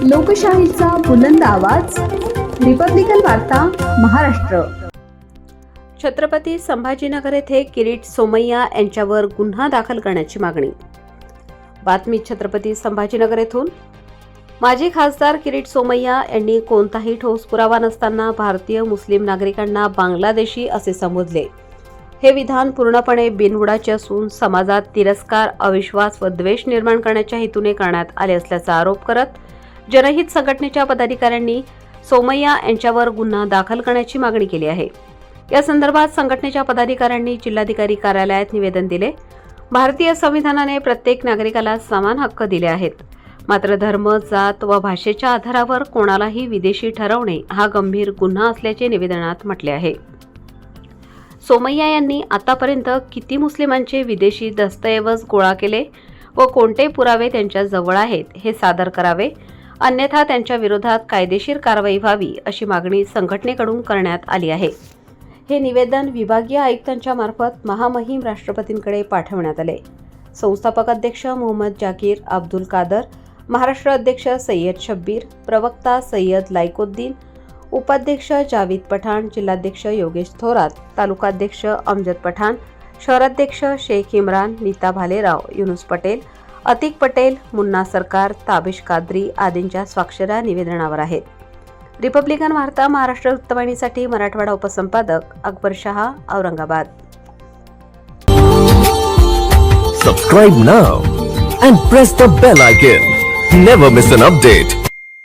लोकशाहीचा बुलंद आवाज, रिपब्लिकन वार्ता, महाराष्ट्र। छत्रपती संभाजीनगर येथे किरीट सोमय्या यांच्यावर गुन्हा दाखल करण्याची मागणी। बातमी छत्रपती संभाजीनगर येथून। माजी खासदार किरीट सोमय्या यांनी कोणताही ठोस पुरावा नसताना भारतीय मुस्लिम नागरिकांना बांगलादेशी असे संबोधले। हे विधान पूर्णपणे बिनबुडाचे असून समाजात तिरस्कार, अविश्वास व द्वेष निर्माण करण्याच्या हेतूने करण्यात आले असल्याचा आरोप करत जनहित संघटनेच्या पदाधिकाऱ्यांनी सोमय्या यांच्यावर गुन्हा दाखल करण्याची मागणी केली आहे। या संदर्भात संघटनेच्या पदाधिकाऱ्यांनी जिल्हाधिकारी कार्यालयात निवेदन दिले। भारतीय संविधानाने प्रत्येक नागरिकाला समान हक्क दिले आहेत, मात्र धर्म, जात व भाषेच्या आधारावर कोणालाही विदेशी ठरवणे हा गंभीर गुन्हा असल्याचे निवेदनात म्हटले आहे। सोमय्या यांनी आतापर्यंत किती मुस्लिमांचे विदेशी दस्तऐवज गोळा केले व कोणते पुरावे त्यांच्या जवळ आहेत हे सादर करावे, अन्यथा त्यांच्या विरोधात कायदेशीर कारवाई व्हावी अशी मागणी संघटनेकडून करण्यात आली आहे। हे निवेदन विभागीय आयुक्तांच्या मार्फत महामहिम राष्ट्रपतींकडे पाठवण्यात आले। संस्थापक अध्यक्ष मोहम्मद जाकीर अब्दुल कादर, महाराष्ट्र अध्यक्ष सय्यद शब्बीर, प्रवक्ता सय्यद लायकोद्दीन, उपाध्यक्ष जावेद पठाण, जिल्हाध्यक्ष योगेश थोरात, तालुकाध्यक्ष अमजद पठाण, शहराध्यक्ष शेख इम्रान, नीता भालेराव, युनुस पटेल, अतिक पटेल, मुन्ना सरकार, ताबिश कादरी आदींच्या स्वाक्षऱ्या निवेदनावर आहेत। रिपब्लिकन वार्ता Maharashtra वृत्तवाहिनीसाठी Marathwada उपसंपादक Akbar Shah, Aurangabad. Subscribe now and press the bell icon. Never miss an update.